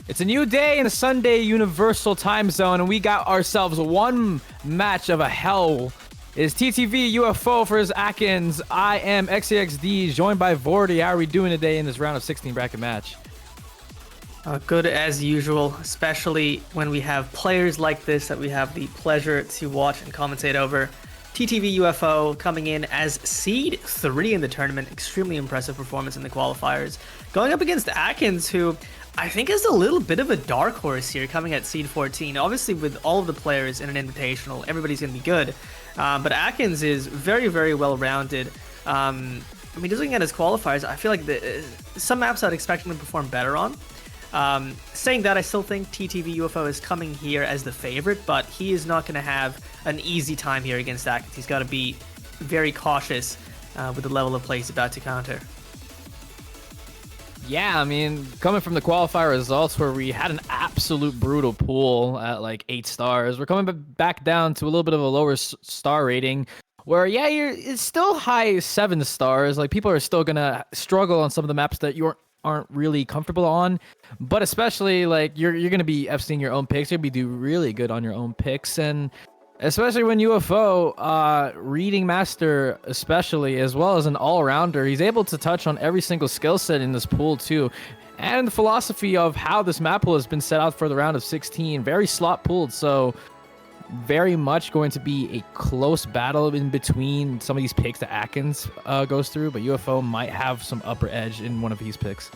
It's a new day in the Sunday Universal Time Zone, and we got ourselves one match of a hell. It's TTV UFO versus Akins. I am XAXD, joined by Vordi. How are we doing today in this round of 16 bracket match? Good as usual, especially when we have players like this that we have the pleasure to watch and commentate over. TTV UFO coming in as seed 3 in the tournament. Extremely impressive performance in the qualifiers. Going up against Akins, who I think is a little bit of a dark horse here, coming at seed 14. Obviously, with all of the players in an invitational, everybody's going to be good. But Akins is very, very well-rounded. I mean, just looking at his qualifiers, I feel like some maps I'd expect him to perform better on. Saying that, I still think TTV UFO is coming here as the favorite, but he is not going to have an easy time here against Akins. He's got to be very cautious with the level of play he's about to counter. Yeah, I mean, coming from the qualifier results where we had an absolute brutal pool at like 8 stars, we're coming back down to a little bit of a lower star rating where, yeah, it's still high 7 stars. Like, people are still going to struggle on some of the maps that you aren't really comfortable on, but especially like you're going to be FCing your own picks. You'll be do really good on your own picks, and especially when UFO, reading master especially, as well as an all-rounder, he's able to touch on every single skill set in this pool too. And the philosophy of how this map pool has been set out for the round of 16, very slot pooled, so very much going to be a close battle in between some of these picks that Akins goes through, but UFO might have some upper edge in one of his picks.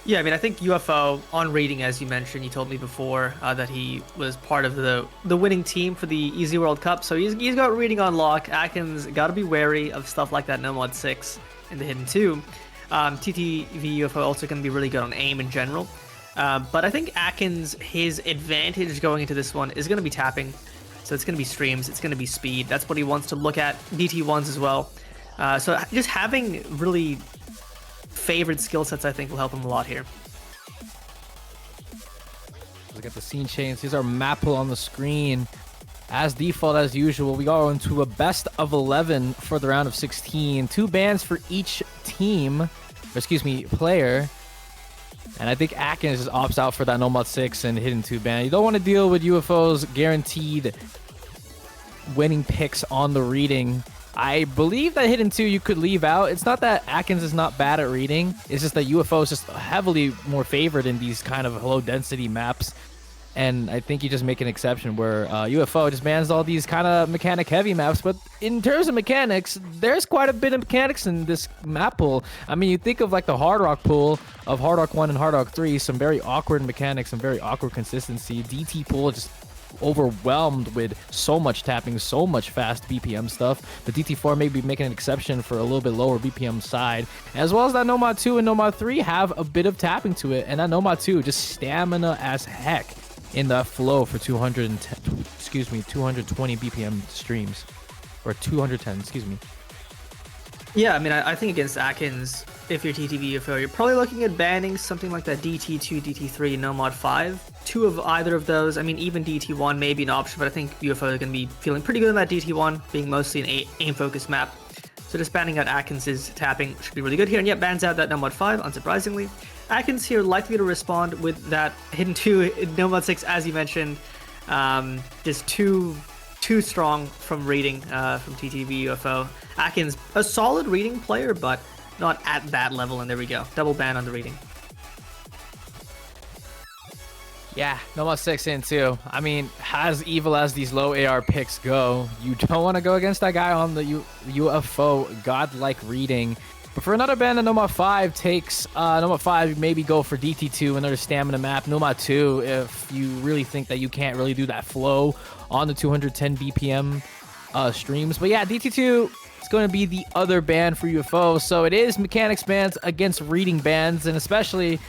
Yeah, I mean, I think UFO on reading, as you mentioned, you told me before that he was part of the winning team for the Easy World Cup, so he's got reading on lock. Akins got to be wary of stuff like that No Mod 6 in the Hidden 2. TTV UFO also going to be really good on aim in general. But I think Akins, his advantage going into this one is going to be tapping. So it's going to be streams, it's going to be speed. That's what he wants to look at. DT1s as well. So just having really favored skill sets, I think, will help him a lot here. Look at the scene chains. Here's our map pool on the screen. As default, as usual, we go into a best of 11 for the round of 16. 2 bans for each team, or excuse me, player. And I think Akins just opts out for that No Mod 6 and Hidden 2 ban. You don't want to deal with UFO's guaranteed winning picks on the reading. I believe that Hidden 2 you could leave out. It's not that Akins is not bad at reading. It's just that UFO is just heavily more favored in these kind of low density maps. And I think you just make an exception where UFO just bans all these kind of mechanic heavy maps. But in terms of mechanics, there's quite a bit of mechanics in this map pool. I mean, you think of like the Hard Rock pool of Hard Rock 1 and Hard Rock 3, some very awkward mechanics, some very awkward consistency. DT pool just overwhelmed with so much tapping, so much fast BPM stuff. The DT4 may be making an exception for a little bit lower BPM side, as well as that No Mod 2 and No Mod 3 have a bit of tapping to it, and that No Mod 2 just stamina as heck in that flow for 220 BPM streams, or 210, excuse me. Yeah, I mean, I think against Akins, if you're TTV UFO, you're probably looking at banning something like that DT2, DT3, No Mod 5. 2 of either of those. I mean, even DT1 may be an option, but I think UFO is going to be feeling pretty good on that DT1, being mostly an aim-focused map. So just banning out Akins' tapping should be really good here. And yet, bans out that No Mod 5, unsurprisingly. Akins here likely to respond with that Hidden 2, No Mod 6, as you mentioned. Just too strong from reading from TTV UFO. Akins, a solid reading player, but not at that level, and there we go. Double ban on the reading. Yeah, No Mod 6 in too. I mean, as evil as these low AR picks go, you don't want to go against that guy on the UFO godlike reading. But for another ban, the No Mod 5 takes, No Mod 5, maybe go for DT2, another stamina map. No Mod 2, if you really think that you can't really do that flow on the 210 BPM streams. But yeah, DT2 is going to be the other ban for UFO. So it is mechanics bans against reading bans, and especially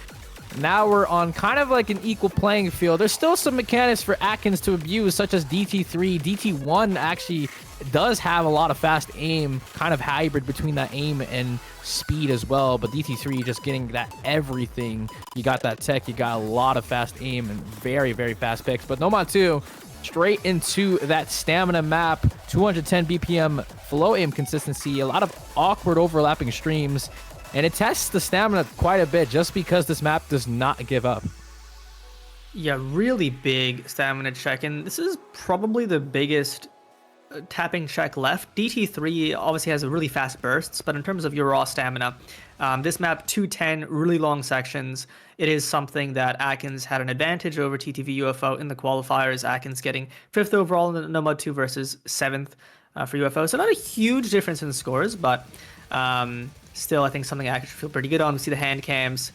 now we're on kind of like an equal playing field. There's still some mechanics for Akins to abuse, such as DT3. DT1 actually does have a lot of fast aim, kind of hybrid between that aim and speed as well, but DT3 just getting that everything. You got that tech, you got a lot of fast aim and very, very fast picks. But No Mod 2 straight into that stamina map, 210 BPM flow aim consistency, a lot of awkward overlapping streams. And it tests the stamina quite a bit just because this map does not give up. Yeah, really big stamina check, and this is probably the biggest tapping check left. DT3 obviously has a really fast bursts, but in terms of your raw stamina, this map 210 really long sections. It is something that Aknz had an advantage over TTV UFO in the qualifiers. Aknz getting 5th overall in the No Mode 2 versus 7th for UFO. So not a huge difference in scores, but still I think something I actually feel pretty good on. We see the hand cams.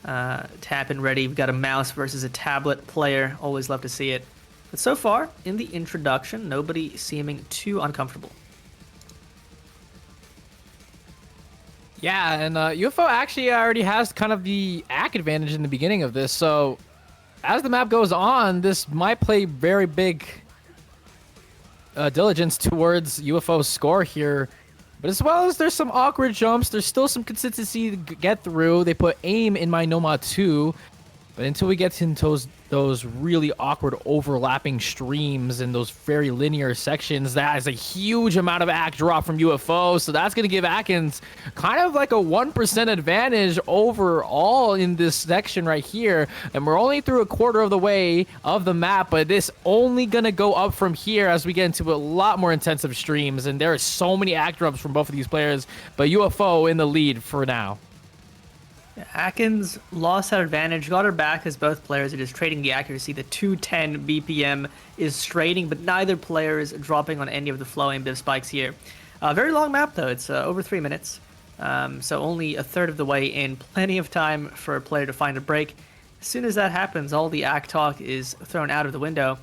Tap and ready. We've got a mouse versus a tablet player. Always love to see it. But so far, in the introduction, nobody seeming too uncomfortable. Yeah, and UFO actually already has kind of the AK advantage in the beginning of this. So as the map goes on, this might play very big diligence towards UFO's score here. But as well as there's some awkward jumps, there's still some consistency to get through. They put aim in my Nomad 2. But until we get into those really awkward overlapping streams and those very linear sections, that is a huge amount of AK drop from UFO. So that's going to give Aknz kind of like a 1% advantage overall in this section right here. And we're only through a quarter of the way of the map, but this only going to go up from here as we get into a lot more intensive streams. And there are so many AK drops from both of these players, but UFO in the lead for now. Aknz lost that advantage, got her back as both players are just trading the accuracy. The 210 BPM is straighting, but neither player is dropping on any of the flow aim div spikes here. Very long map though, it's over 3 minutes. So only a third of the way in, plenty of time for a player to find a break. As soon as that happens, all the AK talk is thrown out of the window,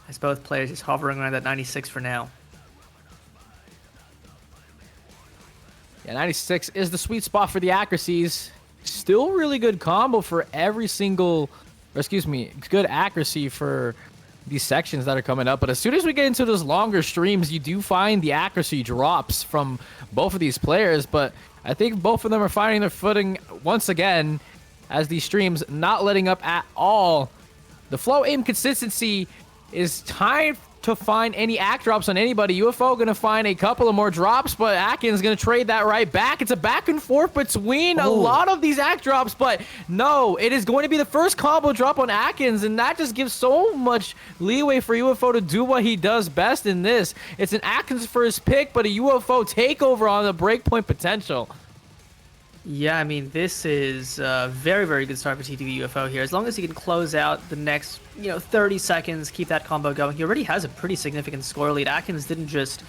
as both players just hovering around that 96 for now. Yeah, 96 is the sweet spot for the accuracies. Still really good combo for every single, or excuse me, good accuracy for these sections that are coming up. But as soon as we get into those longer streams, you do find the accuracy drops from both of these players. But I think both of them are finding their footing once again as these streams not letting up at all. The flow aim consistency is tied to find any AK drops on anybody. UFO going to find a couple of more drops, but Aknz going to trade that right back. It's a back and forth between a lot of these AK drops, but no, it is going to be the first combo drop on Aknz, and that just gives so much leeway for UFO to do what he does best in this. It's an Aknz first pick, but a UFO takeover on the breakpoint potential. Yeah, I mean, this is a very, very good start for TTV UFO here. As long as he can close out the next, 30 seconds, keep that combo going. He already has a pretty significant score lead. Aknz didn't just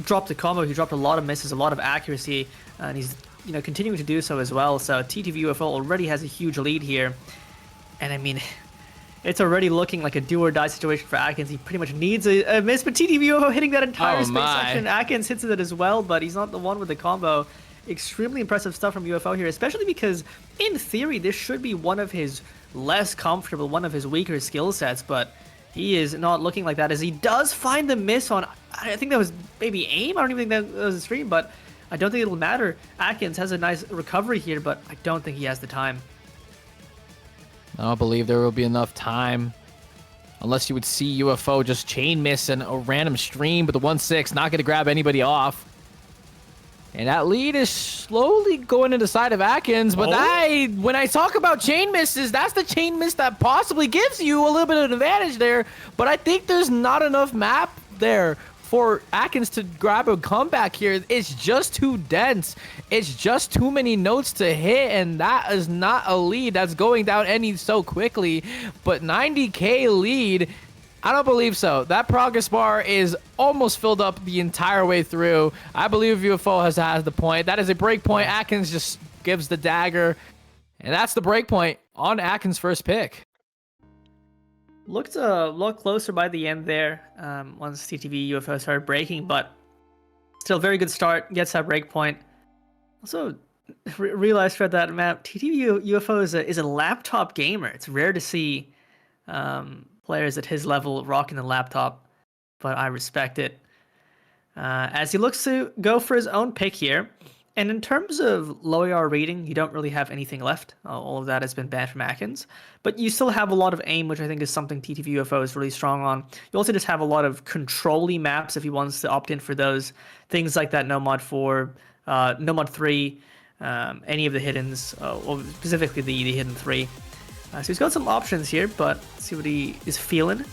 drop the combo, he dropped a lot of misses, a lot of accuracy, and he's, continuing to do so as well. So TTV UFO already has a huge lead here. And I mean, it's already looking like a do-or-die situation for Aknz. He pretty much needs a miss, but TTV UFO hitting that entire space section. Aknz hits it as well, but he's not the one with the combo. Extremely impressive stuff from UFO here, especially because in theory this should be one of his less comfortable, one of his weaker skill sets, but he is not looking like that as he does find the miss on, I think that was maybe aim. I don't even think that was a stream, but I don't think it'll matter. Aknz has a nice recovery here, but I don't think he has the time. I don't believe there will be enough time unless you would see UFO just chain miss in a random stream, but the 1-6 not going to grab anybody off. And that lead is slowly going to the side of Aknz, but when I talk about chain misses, that's the chain miss that possibly gives you a little bit of an advantage there. But I think there's not enough map there for Aknz to grab a comeback here. It's just too dense. It's just too many notes to hit, and that is not a lead that's going down any so quickly. But 90k lead, I don't believe so. That progress bar is almost filled up the entire way through. I believe UFO has the point. That is a break point. Aknz just gives the dagger. And that's the break point on Aknz' first pick. Looked a lot closer by the end there once TTV UFO started breaking, but still very good start. Gets that break point. Also realized for that map, TTV UFO is a laptop gamer. It's rare to see players at his level rocking the laptop, but I respect it. As he looks to go for his own pick here, and in terms of low AR rating, you don't really have anything left. All of that has been banned from Aknz, but you still have a lot of aim, which I think is something TTV UFO is really strong on. You also just have a lot of control-y maps if he wants to opt in for those. Things like that No Mod 4, No Mod 3, any of the hiddens, or specifically the hidden 3. So he's got some options here, but let's see what he is feeling.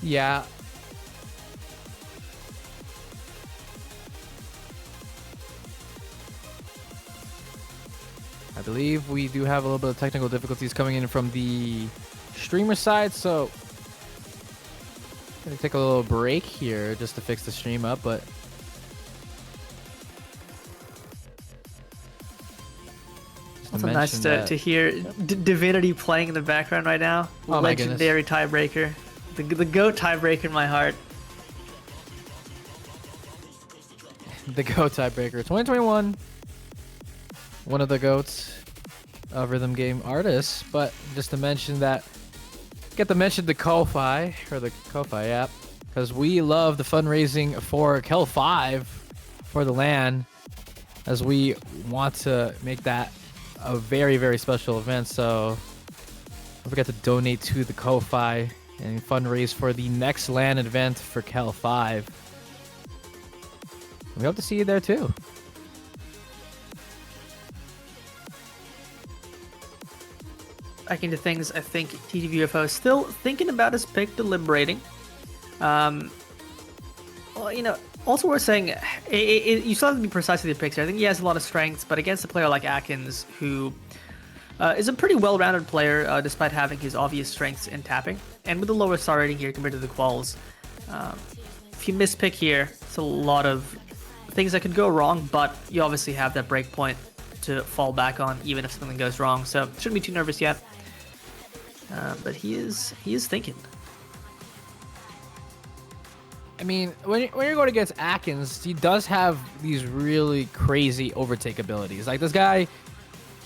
Yeah. I believe we do have a little bit of technical difficulties coming in from the streamer side, so gonna take a little break here just to fix the stream up, but also nice to hear Divinity playing in the background right now. Oh, legendary tiebreaker, the GOAT tiebreaker in my heart. The GOAT tiebreaker 2021, one of the GOATs of rhythm game artists. But just to mention that, get to mention the Ko-Fi, or the Ko-Fi app, because we love the fundraising for KEL 5 for the LAN, as we want to make that a very, very special event. So don't forget to donate to the Ko-Fi and fundraise for the next LAN event for KEL 5. We hope to see you there too. Back into things, I think TTV UFO is still thinking about his pick, deliberating. Well, you know, also worth saying, you still have to be precise with your picks here. I think he has a lot of strengths, but against a player like Aknz, who is a pretty well-rounded player, despite having his obvious strengths in tapping, and with a lower star rating here compared to the quals, if you mispick here, it's a lot of things that could go wrong, but you obviously have that break point to fall back on, even if something goes wrong. So shouldn't be too nervous yet. But he is thinking. I mean, when you're going against Aknz, he does have these really crazy overtake abilities. Like this guy,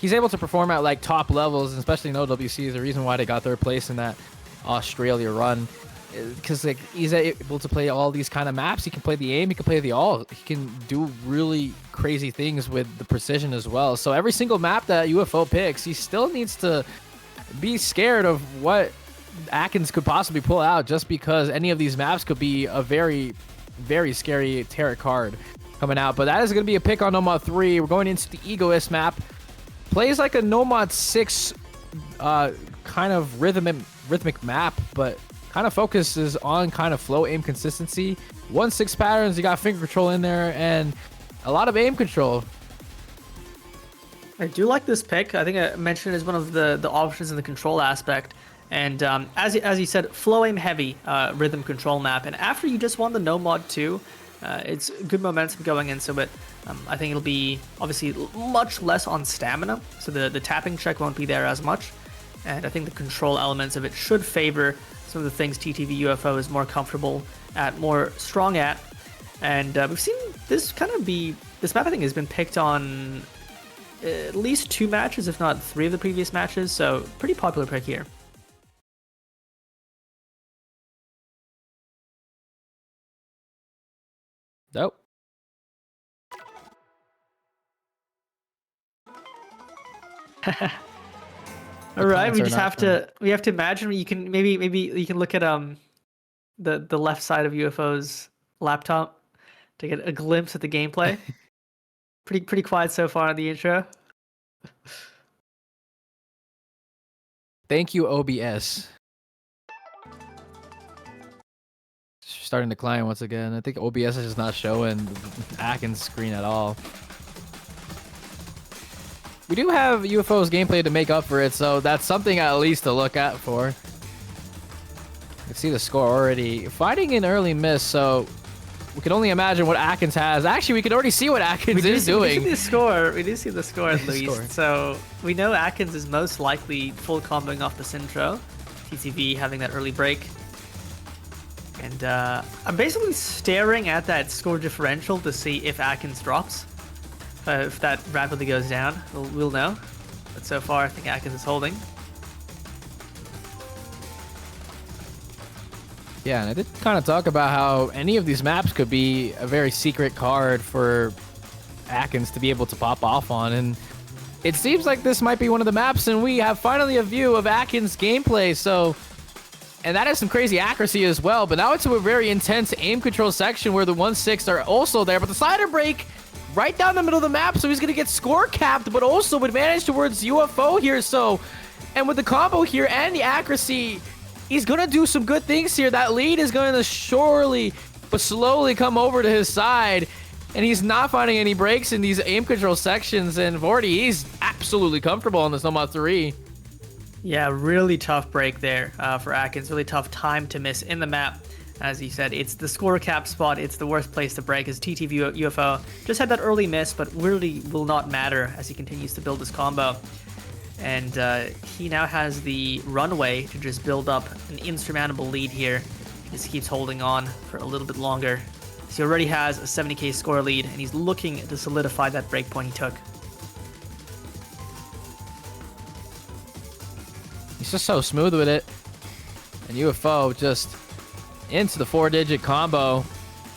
he's able to perform at like top levels, and especially in OWC is the reason why they got third place in that Australia run. Because like he's able to play all these kind of maps. He can play the aim, he can play the all. He can do really crazy things with the precision as well. So every single map that UFO picks, he still needs to be scared of what Aknz could possibly pull out, just because any of these maps could be a very, very scary tarot card coming out. But that is going to be a pick on Nomad 3. We're going into the Egoist map. Plays like a Nomad 6 kind of rhythmic map, but kind of focuses on kind of flow aim consistency. 1-6 patterns, you got finger control in there, and a lot of aim control. I do like this pick. I think I mentioned it as one of the options in the control aspect. And as you said, flow aim heavy rhythm control map. And after you just won the Nomad 2, it's good momentum going into it. I think it'll be obviously much less on stamina, so the tapping check won't be there as much. And I think the control elements of it should favor some of the things TTV UFO is more comfortable at, more strong at. And we've seen this kind of this map I think has been picked on at least 2 matches, if not 3 of the previous matches, so pretty popular pick here. Nope. All right, we have to imagine. You can maybe you can look at the left side of UFO's laptop to get a glimpse at the gameplay. pretty quiet so far in the intro. Thank you, OBS. Starting to climb once again. I think OBS is just not showing Akn's screen at all. We do have UFO's gameplay to make up for it, so that's something at least to look out for. You can see the score already. Fighting an early miss, so we can only imagine what Aknz has. Actually, we can already see what Aknz is doing. We do see the score at least. So we know Aknz is most likely full comboing off the Syntro. TTV having that early break. And I'm basically staring at that score differential to see if Aknz drops. If that rapidly goes down, we'll know. But so far, I think Aknz is holding. Yeah, and I did kind of talk about how any of these maps could be a very secret card for Aknz to be able to pop off on. And it seems like this might be one of the maps, and we have finally a view of Aknz gameplay. So And that is some crazy accuracy as well. But now into a very intense aim control section where the 1-6 are also there. But the cider break right down the middle of the map. So he's going to get score capped, but also advantage towards UFO here. So, and with the combo here and the accuracy, he's going to do some good things here. That lead is going to surely but slowly come over to his side. And he's not finding any breaks in these aim control sections. And Vordi, he's absolutely comfortable on this Nomad 3. Yeah, really tough break there for Aknz. Really tough time to miss in the map. As he said, it's the score cap spot. It's the worst place to break. As TTV UFO just had that early miss, but really will not matter as he continues to build this combo. And he now has the runway to just build up an insurmountable lead here. He just keeps holding on for a little bit longer. So he already has a 70k score lead, and he's looking to solidify that breakpoint he took. He's just so smooth with it. And UFO just into the 4-digit combo.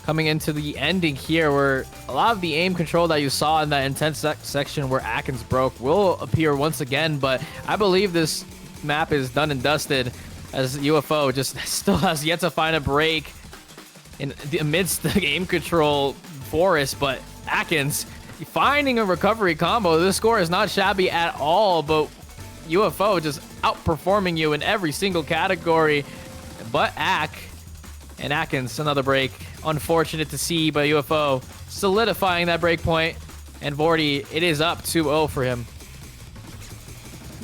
Coming into the ending here where a lot of the aim control that you saw in that intense section where Aknz broke will appear once again. But I believe this map is done and dusted as UFO just still has yet to find a break amidst the aim control forest. But Aknz finding a recovery combo. This score is not shabby at all, but UFO just outperforming you in every single category. But Aknz, another break. Unfortunate to see, but UFO solidifying that break point. And Vordi, it is up 2-0 for him.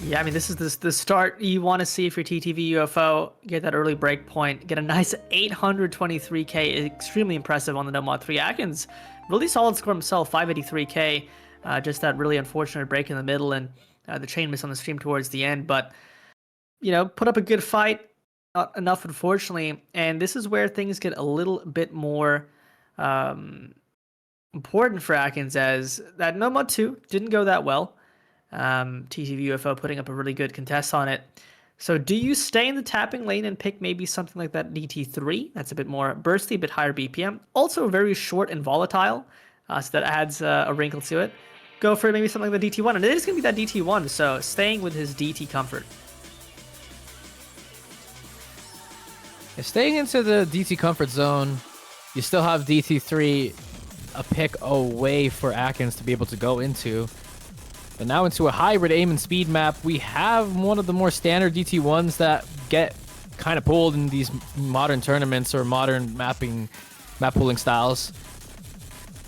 Yeah, I mean, this is the start you want to see if you're TTV UFO. Get that early break point. Get a nice 823k. Extremely impressive on the Nomad 3. Aknz, really solid score himself, 583k. Just that really unfortunate break in the middle and the chain miss on the stream towards the end. But, you know, put up a good fight. Not enough, unfortunately. And this is where things get a little bit more important for Aknz, as that Nomad 2 didn't go that well. TTV UFO putting up a really good contest on it. So do you stay in the tapping lane and pick maybe something like that DT3? That's a bit more bursty, a bit higher BPM. Also very short and volatile, so that adds a wrinkle to it. Go for maybe something like the DT1, and it is going to be that DT1, so staying with his DT comfort. Staying into the DT comfort zone, you still have DT3 a pick away for Aknz to be able to go into. But now into a hybrid aim and speed map, we have one of the more standard DT1s that get kind of pulled in these modern tournaments or modern map pooling styles.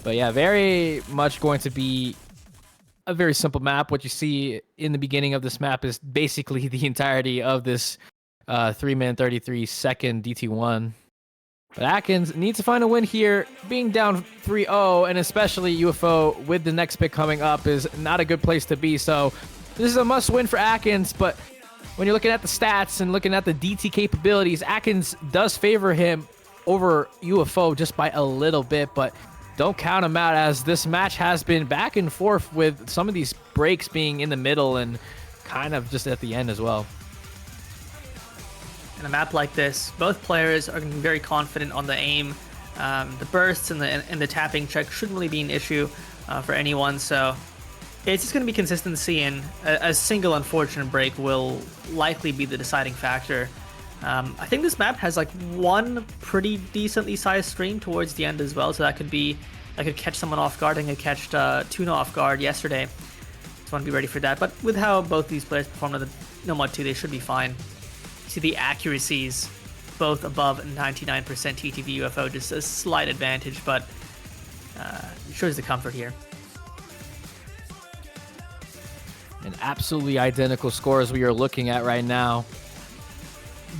But yeah, very much going to be a very simple map. What you see in the beginning of this map is basically the entirety of this 3-minute 33-second DT1. But Aknz needs to find a win here. Being down 3-0, and especially UFO with the next pick coming up, is not a good place to be. So this is a must win for Aknz. But when you're looking at the stats and looking at the DT capabilities, Aknz does favor him over UFO just by a little bit. But don't count him out, as this match has been back and forth with some of these breaks being in the middle and kind of just at the end as well. In a map like this, both players are going to be very confident on the aim. The bursts and the tapping check shouldn't really be an issue for anyone, so it's just going to be consistency, and a single unfortunate break will likely be the deciding factor. I think this map has like one pretty decently sized stream towards the end as well, so that could be, I could catch someone off guard. I could catch Tuna off guard yesterday. Just want to be ready for that. But with how both these players performed on the Nomad 2, they should be fine. See the accuracies, both above 99% TTV UFO, just a slight advantage, but shows the comfort here. An absolutely identical scores we are looking at right now.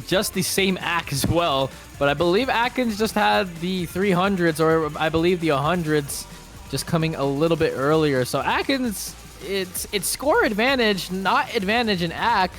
Just the same ACK as well, but I believe Aknz just had the 300s, or I believe the 100s just coming a little bit earlier. So Aknz, it's score advantage, not advantage in ACK.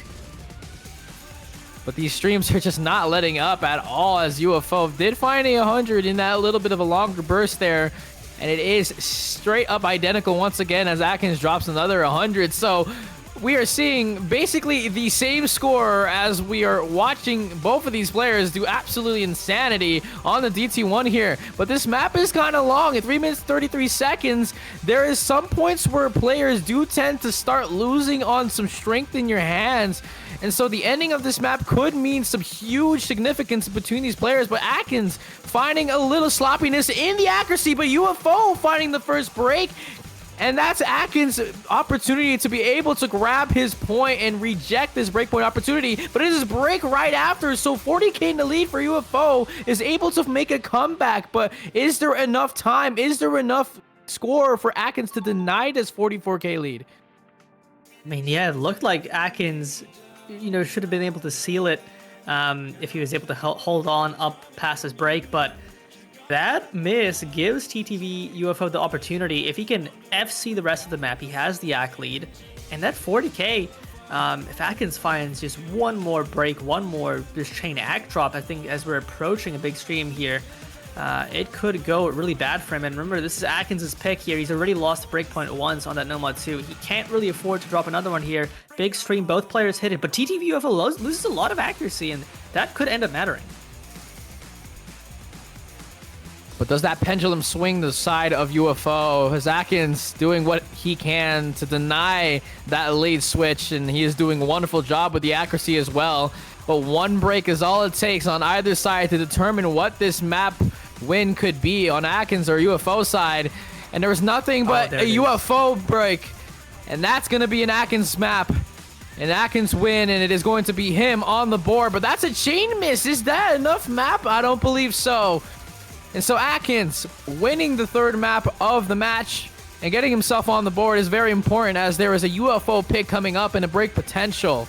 But these streams are just not letting up at all, as UFO did find a 100 in that little bit of a longer burst there. And it is straight up identical once again as Aknz drops another 100. So we are seeing basically the same score as we are watching both of these players do absolutely insanity on the DT1 here. But this map is kind of long. At 3 minutes 33 seconds, there is some points where players do tend to start losing on some strength in your hands. And so the ending of this map could mean some huge significance between these players. But Aknz finding a little sloppiness in the accuracy, but UFO finding the first break. And that's Aknz's opportunity to be able to grab his point and reject this breakpoint opportunity. But it is break right after. So 40k in the lead for UFO is able to make a comeback. But is there enough time? Is there enough score for Aknz to deny this 44k lead? I mean, yeah, it looked like Aknz, should have been able to seal it if he was able to hold on up past his break. But that miss gives TTV UFO the opportunity. If he can FC the rest of the map, he has the AK lead. And that 40k, if Aknz finds just one more break, one more just chain AK drop, I think as we're approaching a big stream here, it could go really bad for him. And remember, this is Aknz's pick here. He's already lost the breakpoint once on that Nomad 2. He can't really afford to drop another one here. Big stream, both players hit it, but TTV UFO loses a lot of accuracy, and that could end up mattering. But does that pendulum swing the side of UFO? Is Aknz doing what he can to deny that lead switch, and he is doing a wonderful job with the accuracy as well. But one break is all it takes on either side to determine what this map win could be on Aknz or UFO side. And there was nothing but a UFO break. And that's going to be an Aknz map. An Aknz win, and it is going to be him on the board. But that's a chain miss. Is that enough map? I don't believe so. And so Aknz winning the third map of the match and getting himself on the board is very important, as there is a UFO pick coming up and a break potential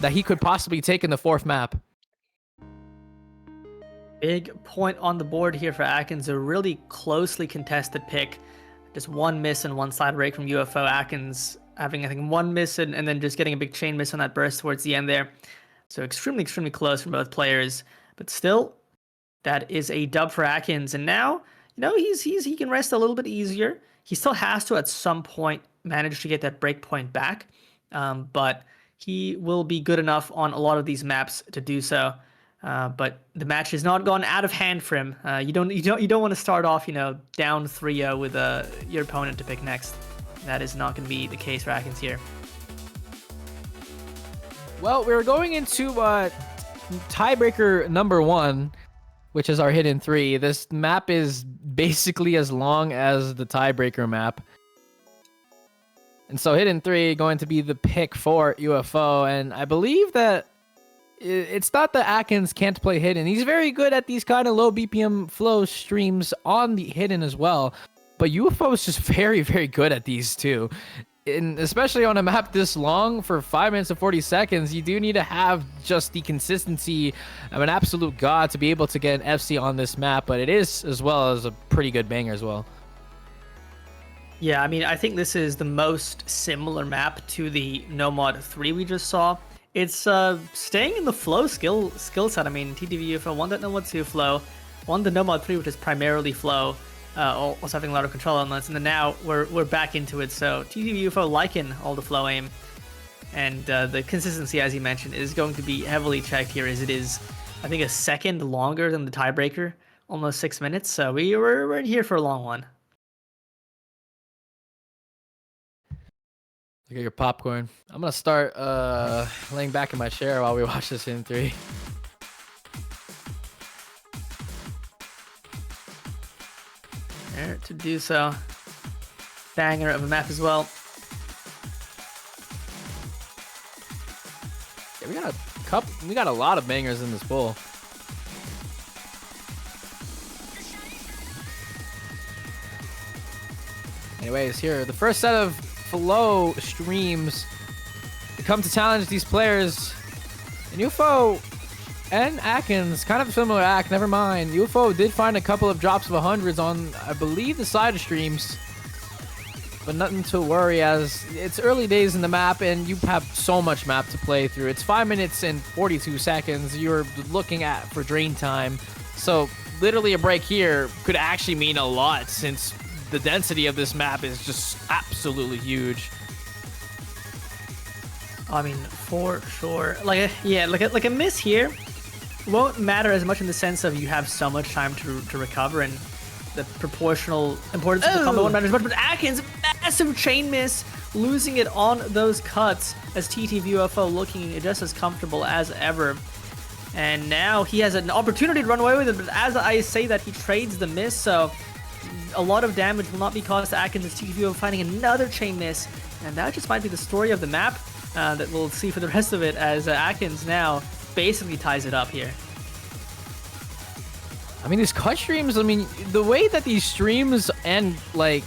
that he could possibly take in the fourth map. Big point on the board here for Aknz, a really closely contested pick. Just one miss and one side break from UFO. Aknz having, I think, one miss and then just getting a big chain miss on that burst towards the end there. So extremely, extremely close from both players. But still, that is a dub for Aknz. And now, he can rest a little bit easier. He still has to, at some point, manage to get that break point back. But he will be good enough on a lot of these maps to do so. But the match has not gone out of hand for him. You don't want to start off, down 3-0 with your opponent to pick next. That is not going to be the case for Aknz here. Well, we're going into tiebreaker number 1, which is our hidden 3. This map is basically as long as the tiebreaker map. And so hidden 3 going to be the pick for UFO. And I believe that it's not that Aknz can't play hidden. He's very good at these kind of low BPM flow streams on the hidden as well. But UFO is just very, very good at these too. And especially on a map this long, for 5 minutes and 40 seconds, you do need to have just the consistency of an absolute god to be able to get an FC on this map. But it is as well as a pretty good banger as well. Yeah, I mean, I think this is the most similar map to the Nomad 3 we just saw. It's staying in the flow skill set. I mean, TTV UFO won that Nomad 2 flow, won the Nomad 3, which is primarily flow, also having a lot of control elements, and then now we're back into it. So TTV UFO liking all the flow aim, and the consistency, as you mentioned, is going to be heavily checked here, as it is, I think, a second longer than the tiebreaker, almost 6 minutes. So we're in here for a long one. Look at your popcorn. I'm gonna start laying back in my chair while we watch this in 3. There to do so. Banger of a map as well. Yeah, we got a lot of bangers in this pool. Anyways, here the first set of flow streams come to challenge these players. And UFO and Aknz, kind of a similar act, never mind. UFO did find a couple of drops of 100s on, I believe, the side streams. But nothing to worry, as it's early days in the map and you have so much map to play through. It's 5 minutes and 42 seconds you're looking at for drain time. So literally a break here could actually mean a lot, since the density of this map is just absolutely huge. I mean, for sure. Like a miss here won't matter as much in the sense of you have so much time to recover, and the proportional importance of the combo won't matter as much. But Aknz massive chain miss, losing it on those cuts as TTV UFO looking just as comfortable as ever. And now he has an opportunity to run away with it, but as I say that, he trades the miss, so a lot of damage will not be caused to Aknz as TTV finding another chain miss, and that just might be the story of the map that we'll see for the rest of it, as Aknz now basically ties it up here. I mean, these cut streams, I mean, the way that these streams and, like,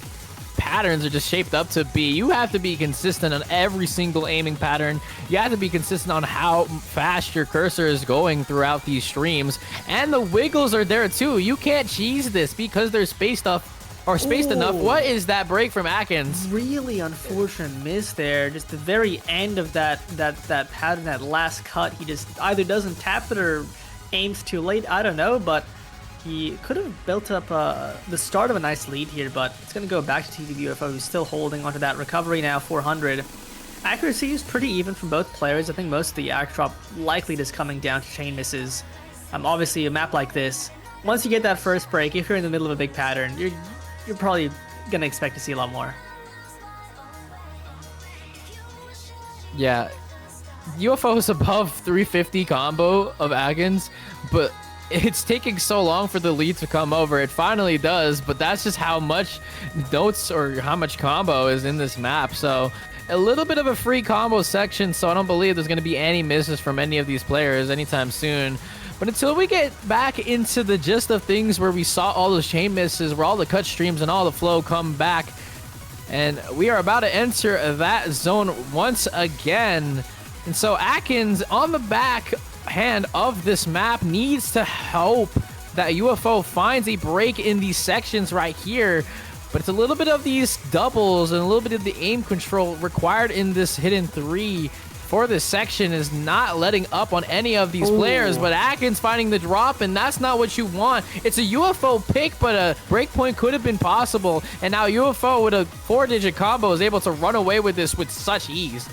patterns are just shaped up to be, you have to be consistent on every single aiming pattern. You have to be consistent on how fast your cursor is going throughout these streams. And the wiggles are there, too. You can't cheese this because they're spaced enough. What is that break from Aknz? Really unfortunate miss there. Just the very end of that pattern, that last cut, he just either doesn't tap it or aims too late. I don't know, but he could have built up the start of a nice lead here, but it's going to go back to TTV UFO, who's still holding onto that recovery now, 400. Accuracy is pretty even from both players. I think most of the act drop likely just coming down to chain misses. Obviously, a map like this, once you get that first break, if you're in the middle of a big pattern, you're probably going to expect to see a lot more. Yeah, UFO is above 350 combo of Aknz, but it's taking so long for the lead to come over. It finally does, but that's just how much notes or how much combo is in this map. So a little bit of a free combo section, so I don't believe there's going to be any misses from any of these players anytime soon. But until we get back into the gist of things where we saw all those chain misses, where all the cut streams and all the flow come back, and we are about to enter that zone once again. And so Aknz on the back hand of this map needs to hope that UFO finds a break in these sections right here, but it's a little bit of these doubles and a little bit of the aim control required in this hidden 3 for this section is not letting up on any of these players. But Aknz finding the drop, and that's not what you want. It's a UFO pick, but a breakpoint could have been possible, and now UFO with a 4-digit combo is able to run away with this with such ease.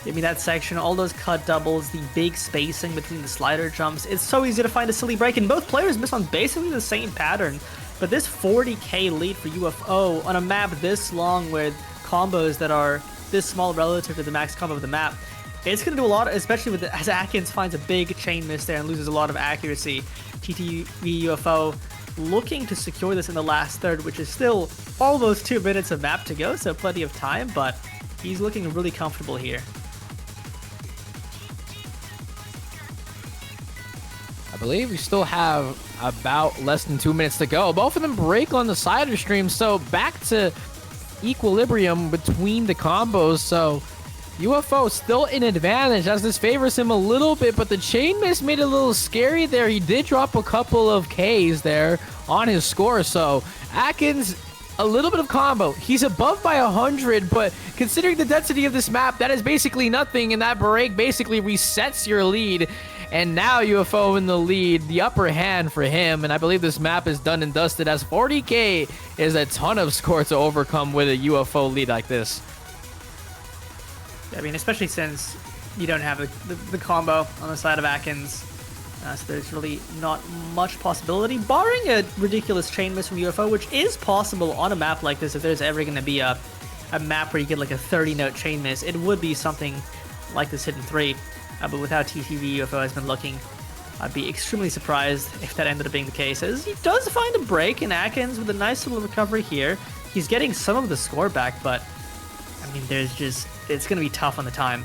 Give me that section, all those cut doubles, the big spacing between the slider jumps. It's so easy to find a silly break, and both players miss on basically the same pattern. But this 40k lead for UFO on a map this long with combos that are this small relative to the max combo of the map, it's going to do a lot, especially with as Aknz finds a big chain miss there and loses a lot of accuracy. TTV UFO looking to secure this in the last third, which is still almost 2 minutes of map to go, so plenty of time, but he's looking really comfortable here. I believe we still have about less than 2 minutes to go. Both of them break on the side of stream, so back to equilibrium between the combos. So UFO still in advantage as this favors him a little bit, but the chain miss made it a little scary there. He did drop a couple of Ks there on his score, so Aknz a little bit of combo. He's above by 100, but considering the density of this map, that is basically nothing, and that break basically resets your lead. And now UFO in the lead, the upper hand for him, and I believe this map is done and dusted as 40k is a ton of score to overcome with a UFO lead like this. I mean, especially since you don't have the combo on the side of Aknz, so there's really not much possibility, barring a ridiculous chain miss from UFO, which is possible on a map like this. If there's ever going to be a map where you get like a 30-note chain miss, it would be something like this hidden 3. But with how TTV UFO has been looking, I'd be extremely surprised if that ended up being the case, as he does find a break in Aknz with a nice little recovery here. He's getting some of the score back, but I mean, it's going to be tough on the time.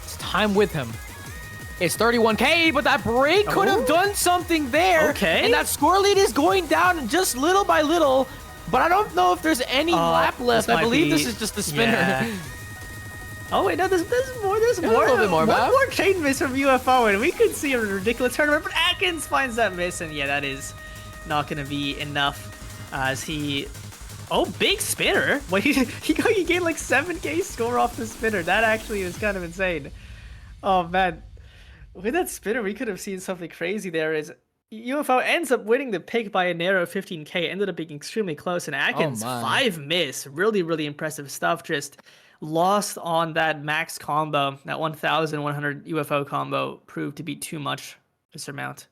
It's time with him. It's 31k, but that break could have done something there. Okay. And that score lead is going down just little by little, but I don't know if there's any lap left. I believe this is just the spinner. Yeah. Oh wait, no, there's more. There's more. A little bit more. One more chain miss from UFO, and we could see a ridiculous tournament. But Aknz finds that miss, and yeah, that is not going to be enough. As he, big spinner. Wait, he gained like 7k score off the spinner. That actually is kind of insane. Oh man, with that spinner, we could have seen something crazy there. Is UFO ends up winning the pick by a narrow 15k. Ended up being extremely close, and Aknz 5 miss. Really, really impressive stuff. Just lost on that max combo. That 1100 UFO combo proved to be too much to surmount.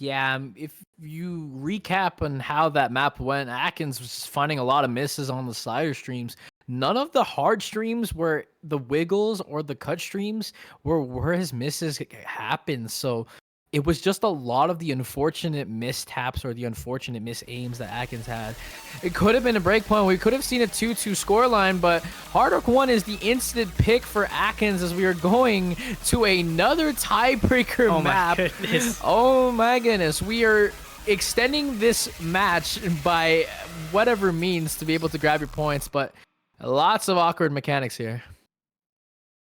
Yeah, if you recap on how that map went, Atkins was finding a lot of misses on the slider streams. None of the hard streams where the wiggles or the cut streams were where his misses happened. So it was just a lot of the unfortunate mistaps or the unfortunate misaims that Atkins had. It could have been a break point. We could have seen a 2-2 scoreline, but Hard Rock 1 is the instant pick for Atkins as we are going to another tiebreaker map. My goodness. Oh my goodness. We are extending this match by whatever means to be able to grab your points, but lots of awkward mechanics here.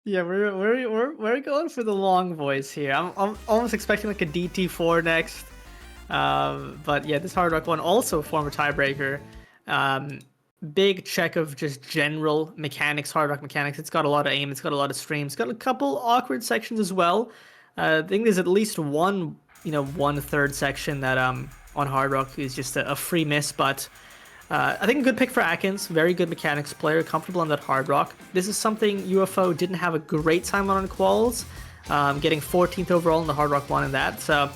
Yeah, we're going for the long voice here. I'm almost expecting like a DT4 next. But yeah, this Hard Rock 1 also a former tiebreaker. Big check of just general mechanics, Hard Rock mechanics. It's got a lot of aim. It's got a lot of stream. It's got a couple awkward sections as well. I think there's at least one, 1/3 section that on Hard Rock is just a free miss, but. I think a good pick for Atkins. Very good mechanics player, comfortable on that Hard Rock. This is something UFO didn't have a great time on in quals, getting 14th overall in the Hard Rock 1 and that. So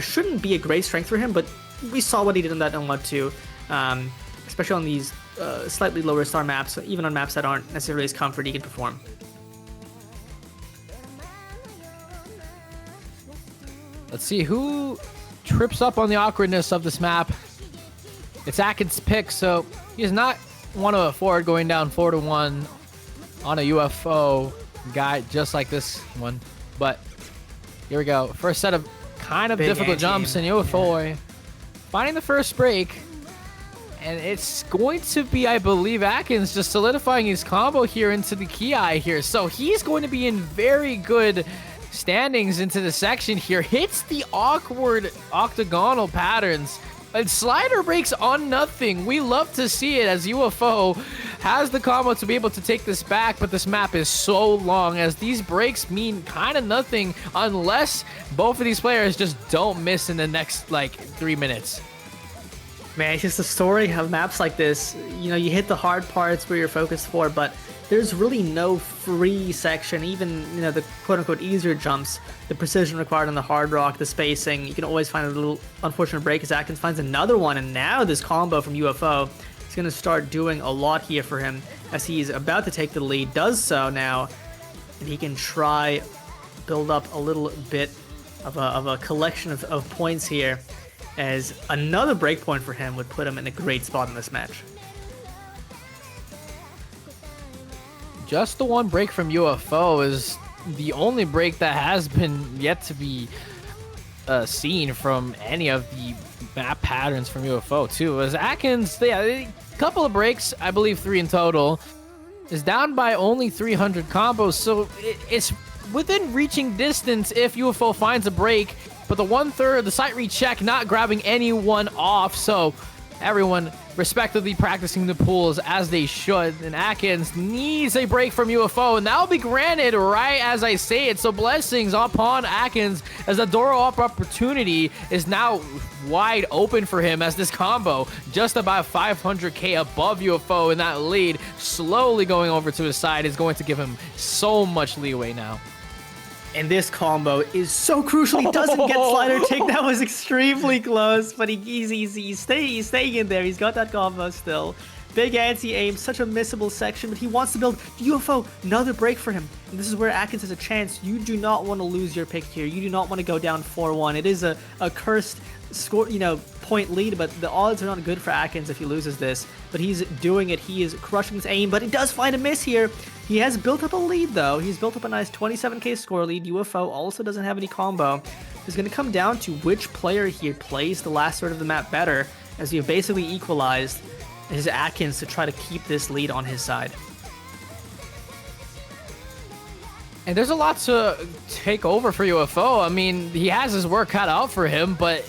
shouldn't be a great strength for him, but we saw what he did in that N1 too, especially on these slightly lower star maps, even on maps that aren't necessarily as comfort, he can perform. Let's see who trips up on the awkwardness of this map. It's Atkins' pick, so he does not want to afford going down 4-1 on a UFO guy just like this one. But here we go. First set of kind of difficult jumps, and UFO finding the first break. And it's going to be, I believe, Atkins just solidifying his combo here into the Ki here. So he's going to be in very good standings into the section here. Hits the awkward octagonal patterns. And slider breaks on nothing. We love to see it as UFO has the combo to be able to take this back, but this map is so long as these breaks mean kind of nothing unless both of these players just don't miss in the next, 3 minutes. Man, it's just the story of maps like this. You hit the hard parts where you're focused for, but there's really no free section, even, the quote-unquote easier jumps, the precision required on the Hard Rock, the spacing. You can always find a little unfortunate break as Atkins finds another one, and now this combo from UFO is going to start doing a lot here for him as he's about to take the lead, does so now, and he can try build up a little bit of a collection of points here, as another break point for him would put him in a great spot in this match. Just the one break from UFO is the only break that has been yet to be seen from any of the map patterns from UFO too. As Atkins, a couple of breaks, I believe 3 in total, is down by only 300 combos, so it's within reaching distance if UFO finds a break, but the 1/3, the sight recheck, not grabbing anyone off, so everyone respectively practicing the pools as they should, and Atkins needs a break from UFO, and that will be granted right as I say it. So blessings upon Atkins as the door up opportunity is now wide open for him as this combo just about 500k above UFO, and that lead slowly going over to his side is going to give him so much leeway now. And this combo is so crucial. He doesn't get slider take. That was extremely close, but he's staying in there. He's got that combo still. Big anti-aim, such a missable section, but he wants to build UFO. Another break for him. And this is where Atkins has a chance. You do not want to lose your pick here. You do not want to go down 4-1. It is a cursed score, point lead, but the odds are not good for Atkins if he loses this. But he's doing it. He is crushing his aim, but he does find a miss here. He has built up a lead, though. He's built up a nice 27k score lead. UFO also doesn't have any combo. It's going to come down to which player here plays the last third of the map better, as we have basically equalized. It is Atkins to try to keep this lead on his side. And there's a lot to take over for UFO. I mean, he has his work cut out for him, but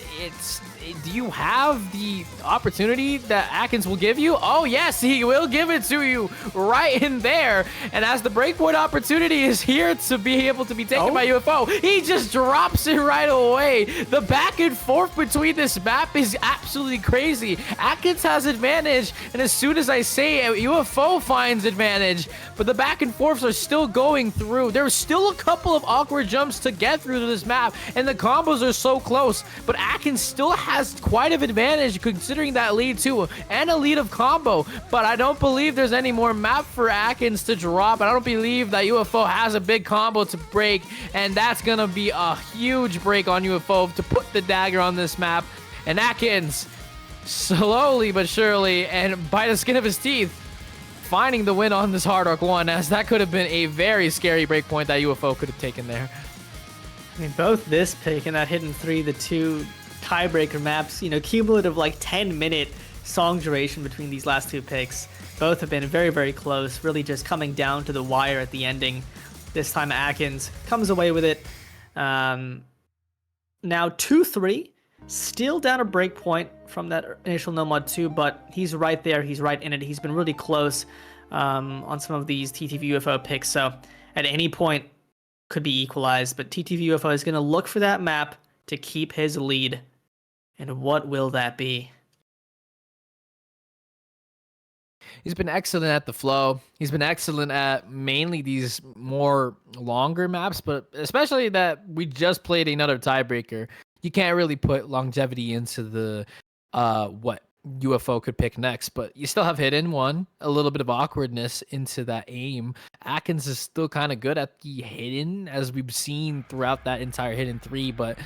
do you have the opportunity that Akins will give you? Oh, yes, he will give it to you right in there. And as the breakpoint opportunity is here to be able to be taken by UFO, he just drops it right away. The back and forth between this map is absolutely crazy. Akins has advantage, and as soon as I say it, UFO finds advantage, but the back and forths are still going through. There's still a couple of awkward jumps to get through to this map, and the combos are so close, but Akins still has quite an advantage considering that lead too, and a lead of combo. But I don't believe there's any more map for Akins to drop. I don't believe that UFO has a big combo to break, and that's gonna be a huge break on UFO to put the dagger on this map. And Akins, slowly but surely, and by the skin of his teeth, finding the win on this Hard Rock 1, as that could have been a very scary breakpoint that UFO could have taken there. I mean, both this pick and that Hidden 3, the two tiebreaker maps, you know, cumulative like 10-minute song duration between these last two picks. Both have been very, very close, really just coming down to the wire at the ending. This time Akins comes away with it. Now 2-3, still down a breakpoint from that initial No Mod 2, but he's right there, he's right in it. He's been really close on some of these TTV UFO picks, so at any point could be equalized, but TTV UFO is going to look for that map to keep his lead. And what will that be? He's been excellent at the flow. He's been excellent at mainly these more longer maps, but especially that we just played another tiebreaker. You can't really put longevity into the what UFO could pick next, but you still have Hidden 1, a little bit of awkwardness into that aim. Akins is still kind of good at the Hidden, as we've seen throughout that entire Hidden 3, but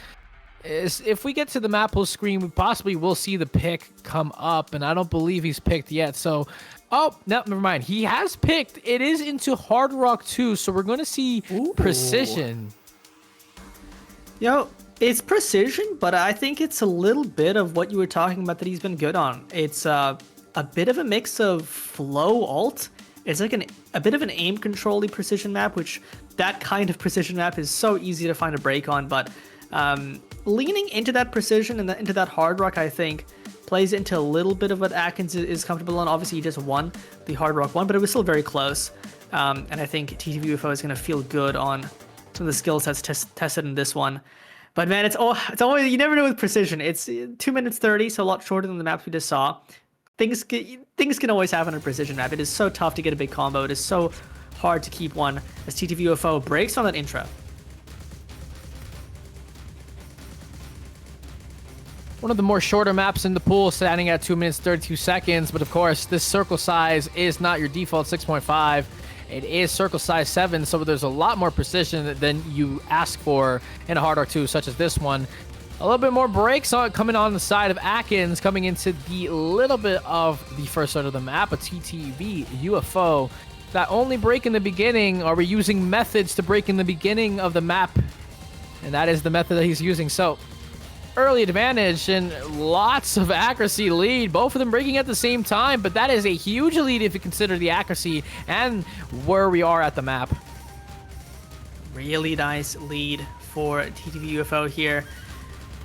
if we get to the map pool screen, we possibly will see the pick come up, and I don't believe he's picked yet. So, oh, no, never mind. He has picked. It is into Hard Rock 2, so we're going to see Precision. Yo, it's Precision, but I think it's a little bit of what you were talking about that he's been good on. It's a bit of a mix of flow alt. It's like a bit of an aim control-y Precision map, which that kind of Precision map is so easy to find a break on, but leaning into that Precision and into that Hard Rock, I think, plays into a little bit of what Akins is comfortable on. Obviously, he just won the Hard Rock 1, but it was still very close. And I think TTV UFO is going to feel good on some of the skill sets tested in this one. But man, it's always, you never know with Precision. It's 2 minutes 30, so a lot shorter than the maps we just saw. Things can always happen on a Precision map. It is so tough to get a big combo. It is so hard to keep one as TTV UFO breaks on that intro. One of the more shorter maps in the pool, standing at 2 minutes 32 seconds. But of course, this circle size is not your default 6.5. It is circle size 7, so there's a lot more precision than you ask for in a Hard Rock 2, such as this one. A little bit more breaks coming on the side of Akins, coming into the little bit of the first side of the map, a TTV UFO. That only break in the beginning, are we using methods to break in the beginning of the map? And that is the method that he's using. So, early advantage and lots of accuracy lead, both of them breaking at the same time, but that is a huge lead if you consider the accuracy and where we are at the map. Really nice lead for TTV UFO here.